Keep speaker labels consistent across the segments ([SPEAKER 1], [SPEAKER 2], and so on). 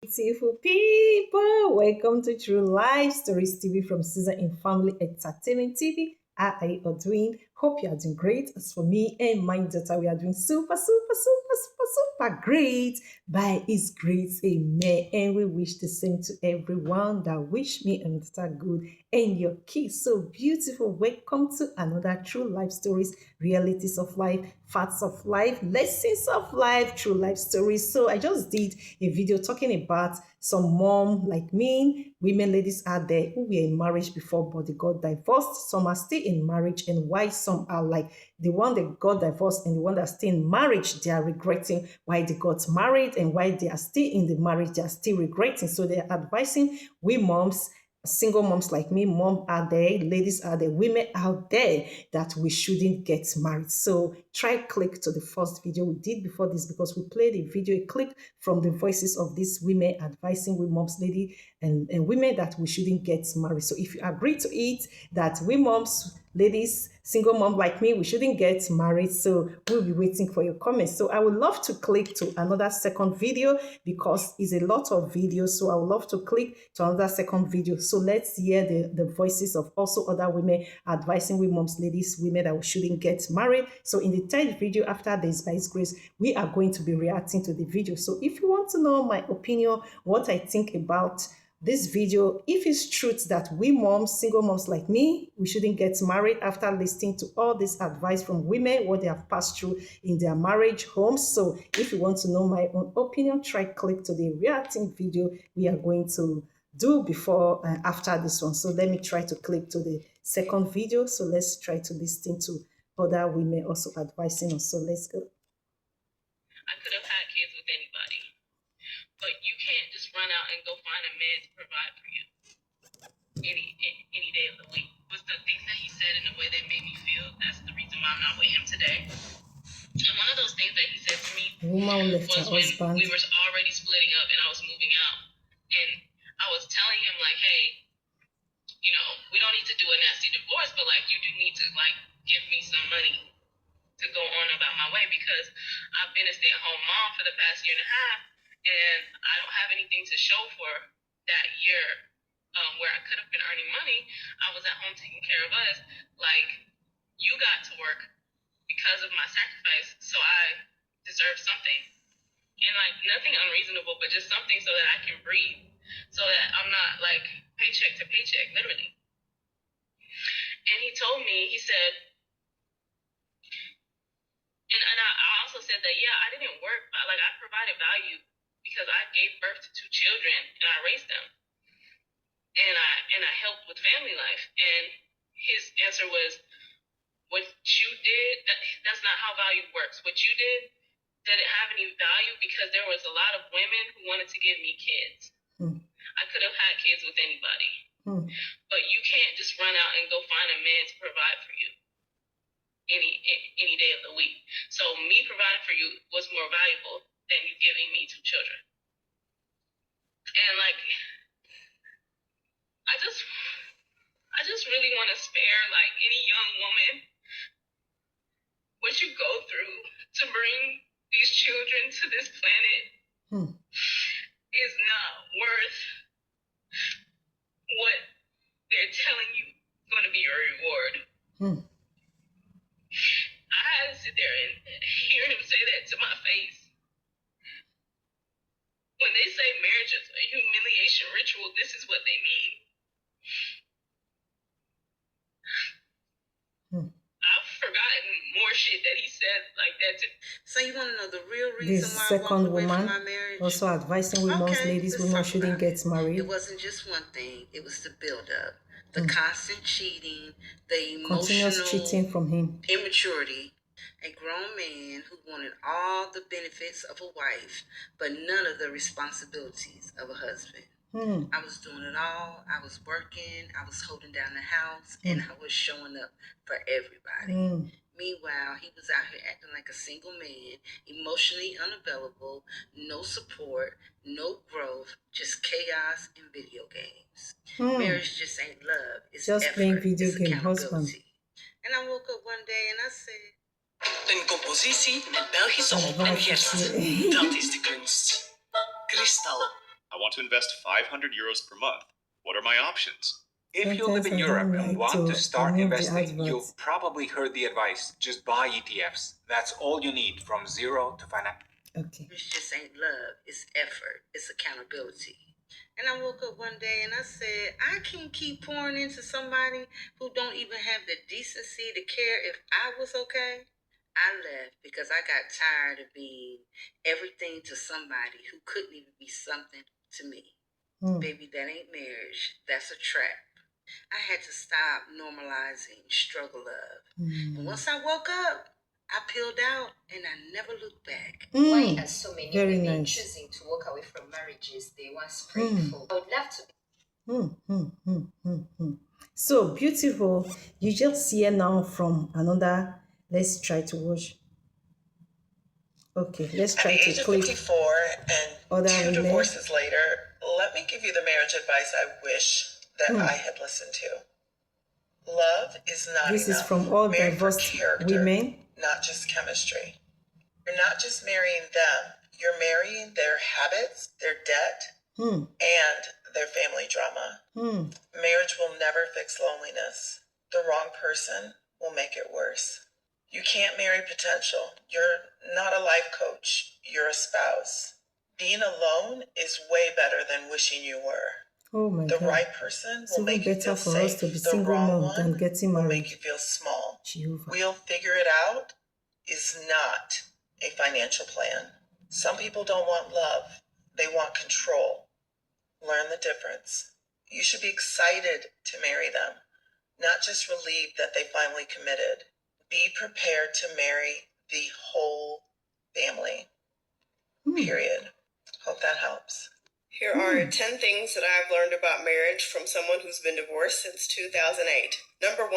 [SPEAKER 1] Beautiful people, welcome to True Life Stories TV from Season in Family Entertainment TV. How are you all doing? Hope you are doing great. As for me and my daughter, we are doing super great by His grace. Amen. And we wish the same to everyone that wish me and daughter good and your kids. So beautiful. Welcome to another True Life Stories, realities of life, facts of life, lessons of life, true life stories. So I just did a video talking about some mom like me, women, ladies out there who were in marriage before but they got divorced. Some are still in marriage, and why some are like the one that got divorced and the one that's still in marriage, they are regretting why they got married, and why they are still in the marriage, they are still regretting. So they're advising we moms, single moms like me, mom out there, ladies out there, women out there, that we shouldn't get married. So try click to the first video we did before this, because we played a video, a clip from the voices of these women advising we moms, lady, and women that we shouldn't get married. So if you agree to it, that we moms, ladies, single mom like me, we shouldn't get married. So we'll be waiting for your comments. So I would love to click to another second video because it's a lot of videos. So I would love to click to another second video. So let's hear the voices of also other women advising we moms, ladies, women that we shouldn't get married. So in the third video after this, by His grace, we are going to be reacting to the video. So if you want to know my opinion, what I think about this video, if it's truth that we moms, single moms like me, we shouldn't get married after listening to all this advice from women, what they have passed through in their marriage homes. So if you want to know my own opinion, try click to the reacting video we are going to do before after this one. So let me try to click to the second video. So let's try to listen to other women also advising us. So let's go.
[SPEAKER 2] I could have had kids with anybody, but you can't just run out and go find a man to provide for you any day of the week. Was the things that he said in a way that made me feel that's the reason why I'm not with him today. And one of those things that he said to me was when we were already splitting up and I was moving out, and I was telling him like, hey, you know, we don't need to do a nasty divorce, but like you do need to like give me some money to go on about my way, because I've been a stay-at-home mom for the past year and a half, and I don't have anything to show for that year where I could have been earning money. I was at home taking care of us. Like, you got to work because of my sacrifice, so I deserve something. And like nothing unreasonable, but just something so that I can breathe, so that I'm not like paycheck to paycheck, literally. And he told me, he said, and I also said that, yeah, I didn't work, but like I provided value because I gave birth to two children and I raised them. And I helped with family life. And his answer was, what you did, that's not how value works. What you did it have any value? Because there was a lot of women who wanted to give me kids. I could have had kids with anybody. But you can't just run out and go find a man to provide for you any day of the week. So me providing for you was more valuable than you giving me two children. And like, I just really want to spare like any young woman what you go through to bring these children to this planet is not worth what they're telling you is going to be your reward. I had to sit there and hear him say that to my face. When they say marriage is a humiliation ritual, this is what they mean. I've forgotten more shit that he said like that to. So you want to know the real reason
[SPEAKER 1] this
[SPEAKER 2] why
[SPEAKER 1] second
[SPEAKER 2] I walked away
[SPEAKER 1] woman
[SPEAKER 2] from my marriage?
[SPEAKER 1] also advising women, ladies, women shouldn't get married.
[SPEAKER 2] It wasn't just one thing. It was the build-up, the constant cheating, the
[SPEAKER 1] continuous
[SPEAKER 2] emotional
[SPEAKER 1] cheating from him,
[SPEAKER 2] immaturity. A grown man who wanted all the benefits of a wife, but none of the responsibilities of a husband. I was doing it all. I was working. I was holding down the house, and I was showing up for everybody. Meanwhile, he was out here acting like a single man, emotionally unavailable, no support, no growth, just chaos and video games. Marriage just ain't love. It's
[SPEAKER 1] just
[SPEAKER 2] effort.
[SPEAKER 1] playing video
[SPEAKER 2] It's
[SPEAKER 1] game husband.
[SPEAKER 2] And I woke up one day and I said,
[SPEAKER 3] een compositie met Belgische hop en gerst. Dat is de kunst. Kristal. I want to invest 500 euros per month. What are my options?
[SPEAKER 4] If you live
[SPEAKER 1] Sometimes
[SPEAKER 4] in
[SPEAKER 1] I
[SPEAKER 4] Europe
[SPEAKER 1] don't
[SPEAKER 4] and
[SPEAKER 1] like
[SPEAKER 4] want to
[SPEAKER 1] to
[SPEAKER 4] start
[SPEAKER 1] remove the
[SPEAKER 4] investing, you've
[SPEAKER 1] adverts.
[SPEAKER 4] probably heard the advice. Just buy ETFs. That's all you need from zero to financial.
[SPEAKER 1] Okay.
[SPEAKER 5] It just ain't love, it's effort, it's accountability. And I woke up one day and I said, I can't keep pouring into somebody who don't even have the decency to care if I was okay. I left because I got tired of being everything to somebody who couldn't even be something to me. Baby, that ain't marriage. That's a trap. I had to stop normalizing struggle love. And once I woke up, I peeled out and I never looked back.
[SPEAKER 6] Why are so many
[SPEAKER 1] Very
[SPEAKER 6] women
[SPEAKER 1] nice.
[SPEAKER 6] choosing to walk away from marriages they once prayed for? I would love to be.
[SPEAKER 1] So beautiful. You just hear now from another. Let's try to watch. Okay, let's try
[SPEAKER 7] At the
[SPEAKER 1] to
[SPEAKER 7] age of
[SPEAKER 1] click
[SPEAKER 7] 54 and
[SPEAKER 1] other
[SPEAKER 7] 2
[SPEAKER 1] women.
[SPEAKER 7] divorces later, let me give you the marriage advice I wish that I had listened to. Love is not
[SPEAKER 1] This
[SPEAKER 7] enough.
[SPEAKER 1] is from all
[SPEAKER 7] Marry for
[SPEAKER 1] divorced
[SPEAKER 7] character,
[SPEAKER 1] women.
[SPEAKER 7] not just chemistry. You're not just marrying them, you're marrying their habits, their debt, and their family drama. Marriage will never fix loneliness. The wrong person will make it worse. You can't marry potential. You're not a life coach. You're a spouse. Being alone is way better than wishing you were.
[SPEAKER 1] Oh my
[SPEAKER 7] The
[SPEAKER 1] God.
[SPEAKER 7] right person
[SPEAKER 1] It's
[SPEAKER 7] will
[SPEAKER 1] even
[SPEAKER 7] make you
[SPEAKER 1] better
[SPEAKER 7] feel
[SPEAKER 1] for
[SPEAKER 7] safe.
[SPEAKER 1] us to be
[SPEAKER 7] The
[SPEAKER 1] single
[SPEAKER 7] wrong
[SPEAKER 1] mom
[SPEAKER 7] one
[SPEAKER 1] than getting
[SPEAKER 7] will
[SPEAKER 1] married.
[SPEAKER 7] make you feel small.
[SPEAKER 1] Jehovah.
[SPEAKER 7] We'll figure it out is not a financial plan. Some people don't want love. They want control. Learn the difference. You should be excited to marry them, not just relieved that they finally committed. Be prepared to marry the whole family. Period. Hope that helps. Here are 10 things that I've learned about marriage from someone who's been divorced since 2008. Number 1,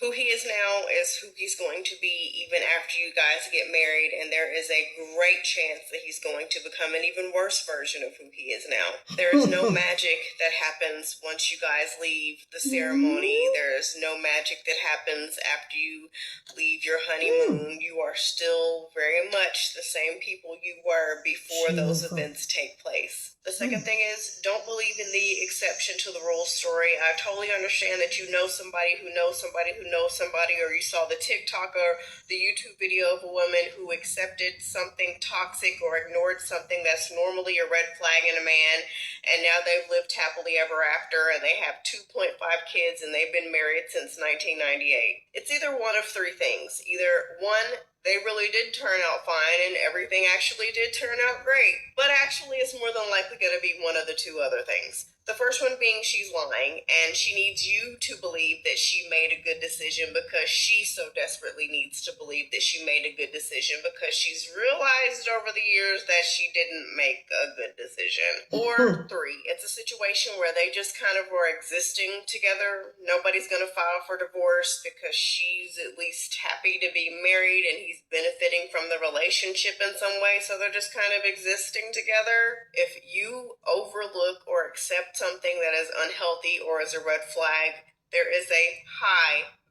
[SPEAKER 7] who he is now is who he's going to be even after you guys get married, and there is a great chance that he's going to become an even worse version of who he is now. There is no magic that happens once you guys leave the ceremony. There is no magic that happens after you leave your honeymoon. You are still very much the same people you were before those events take place. The second thing is, don't believe in the exception to the rule story. I totally understand that you know somebody who knows somebody who knows somebody, or you saw the TikTok or the YouTube video of a woman who accepted something toxic or ignored something that's normally a red flag in a man, and now they've lived happily ever after, and they have 2.5 kids, and they've been married since 1998. It's either one of three things. Either one, they really did turn out fine and everything actually did turn out great. But actually, it's more than likely going to be one of the two other things. The first one being she's lying, and she needs you to believe that she made a good decision because she so desperately needs to believe that she made a good decision because she's realized over the years that she didn't make a good decision. Or 3, it's a situation where they just kind of were existing together. Nobody's going to file for divorce because she's at least happy to be married and he's benefiting from the relationship in some way, so they're just kind of existing together. If you overlook or accept something that is unhealthy or is a red flag, there is a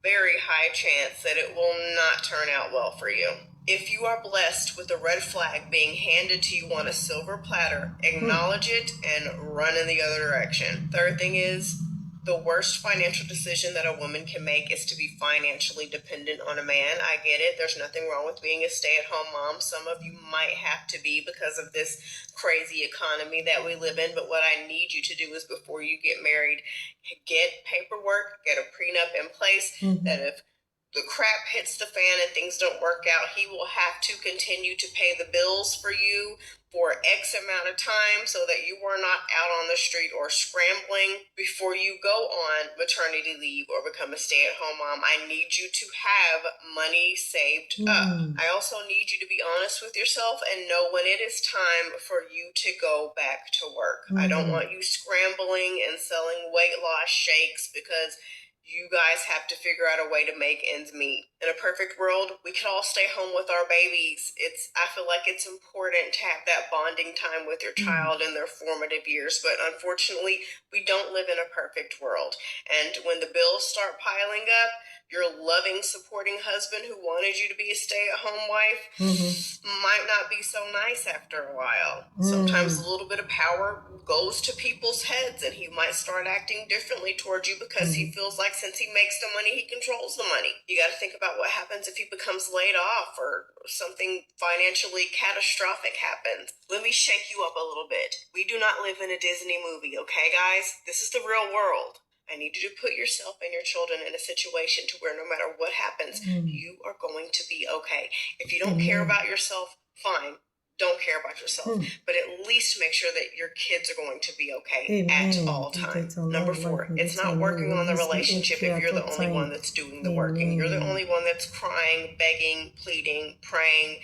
[SPEAKER 7] very high chance that it will not turn out well for you. If you are blessed with a red flag being handed to you on a silver platter, acknowledge it and run in the other direction. Third thing is, the worst financial decision that a woman can make is to be financially dependent on a man. I get it. There's nothing wrong with being a stay-at-home mom. Some of you might have to be because of this crazy economy that we live in. But what I need you to do is, before you get married, get paperwork, get a prenup in place that if the crap hits the fan and things don't work out, he will have to continue to pay the bills for you for X amount of time so that you are not out on the street or scrambling before you go on maternity leave or become a stay-at-home mom. I need you to have money saved up. I also need you to be honest with yourself and know when it is time for you to go back to work. I don't want you scrambling and selling weight loss shakes because you guys have to figure out a way to make ends meet. In a perfect world, we could all stay home with our babies. I feel like it's important to have that bonding time with your child in their formative years, but unfortunately, we don't live in a perfect world. And when the bills start piling up,
[SPEAKER 8] Your loving, supporting husband who wanted you to be a stay-at-home wife might not be so nice after a while. Sometimes a little bit of power goes to people's heads, and he might start acting differently towards you because he feels like since he makes the money, he controls the money. You got to think about what happens if he becomes laid off or something financially catastrophic happens. Let me shake you up a little bit. We do not live in a Disney movie, okay, guys? This is the real world. I need you to put yourself and your children in a situation to where no matter what happens, you are going to be okay. If you don't care about yourself, fine. Don't care about yourself. But at least make sure that your kids are going to be okay at all times. Number 4, it's not working on the relationship if you're the only one that's doing the working. You're the only one that's crying, begging, pleading, praying,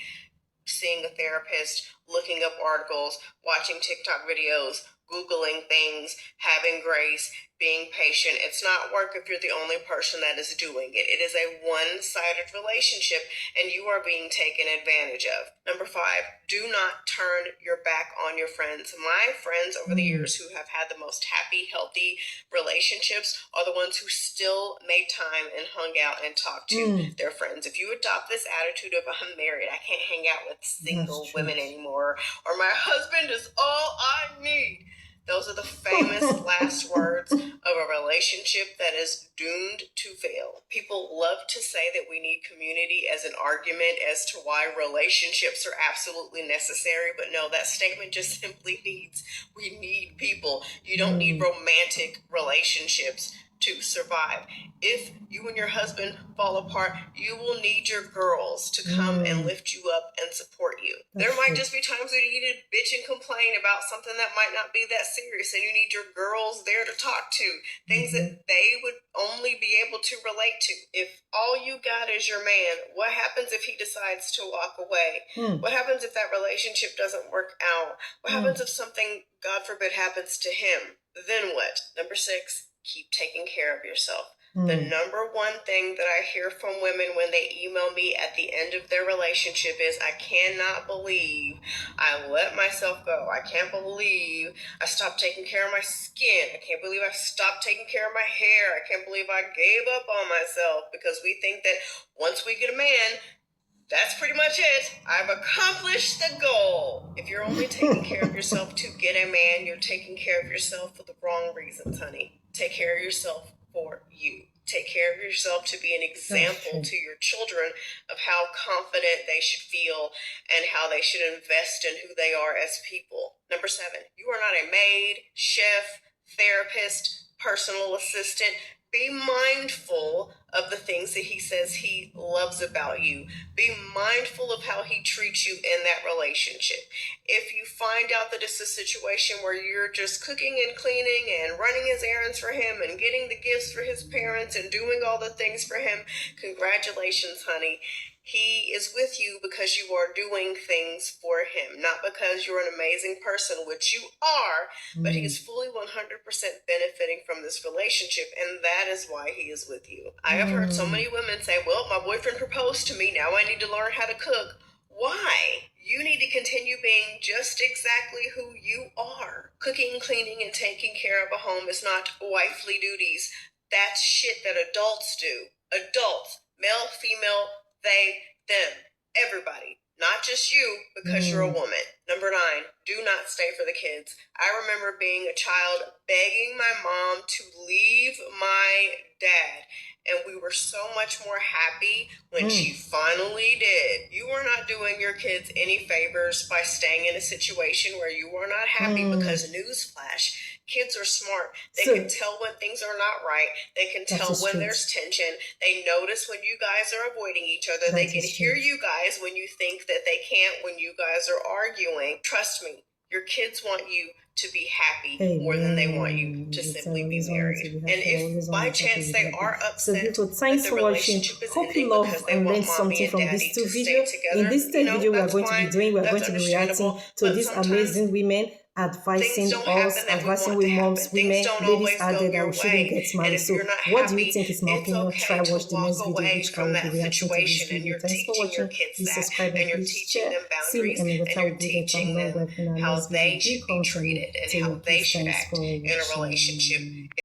[SPEAKER 8] seeing a therapist, looking up articles, watching TikTok videos, Googling things, having grace, being patient. It's not work if you're the only person that is doing it. It is a one-sided relationship, and you are being taken advantage of. Number 5, do not turn your back on your friends. My friends over the years who have had the most happy, healthy relationships are the ones who still made time and hung out and talked to their friends. If you adopt this attitude of I'm married, I can't hang out with single women anymore, or my husband is all I need. Those are the famous last words of a relationship that is doomed to fail. People love to say that we need community as an argument as to why relationships are absolutely necessary, but no, that statement just simply means we need people. You don't need romantic relationships to survive. If you and your husband fall apart, you will need your girls to come and lift you up and support you. There might just be times when you need to bitch and complain about something that might not be that serious, and you need your girls there to talk to, things that they would only be able to relate to. If all you got is your man, what happens if he decides to walk away? What happens if that relationship doesn't work out? What happens if something, God forbid, happens to him? Then what? Number 6, keep taking care of yourself. The number 1 thing that I hear from women when they email me at the end of their relationship is, I cannot believe I let myself go. I can't believe I stopped taking care of my skin. I can't believe I stopped taking care of my hair. I can't believe I gave up on myself, because we think that once we get a man, that's pretty much it. I've accomplished the goal. If you're only taking care of yourself to get a man, you're taking care of yourself for the wrong reasons, honey. Take care of yourself for you. Take care of yourself to be an example to your children of how confident they should feel and how they should invest in who they are as people. Number 7, you are not a maid, chef, therapist, personal assistant. Be mindful of the things that he says he loves about you. Be mindful of how he treats you in that relationship. If you find out that it's a situation where you're just cooking and cleaning and running his errands for him and getting the gifts for his parents and doing all the things for him, congratulations, honey. He is with you because you are doing things for him, not because you're an amazing person, which you are, but he is fully 100% benefiting from this relationship, and that is why he is with you. I have heard so many women say, well, my boyfriend proposed to me, now I need to learn how to cook. Why? You need to continue being just exactly who you are. Cooking, cleaning, and taking care of a home is not wifely duties. That's shit that adults do. Adults, male, female, they, them, everybody, not just you because you're a woman. Number 9, do not stay for the kids. I remember being a child begging my mom to leave my dad, and we were so much more happy when she finally did. You are not doing your kids any favors by staying in a situation where you are not happy, because newsflash, kids are smart. They can tell when things are not right. They can tell when there's tension. They notice when you guys are avoiding each other. They can hear you guys when you think that they can't, when you guys are arguing. Trust me, your kids want you to be happy more than they want you to simply be married. And if by chance they are upset,
[SPEAKER 1] so thanks for watching. Hope you love and learned something from these 2 videos. In this 3rd video we are going to be doing, we are going to be reacting to these amazing women advising us, advising with moms, women, ladies out there that we shouldn't get married. So what do you think is my opinion? Try watch the next video which I will be reacting to this video. Thanks for watching. Please subscribe and please share. See you in the time good and how they should be treated and how they should act in a relationship.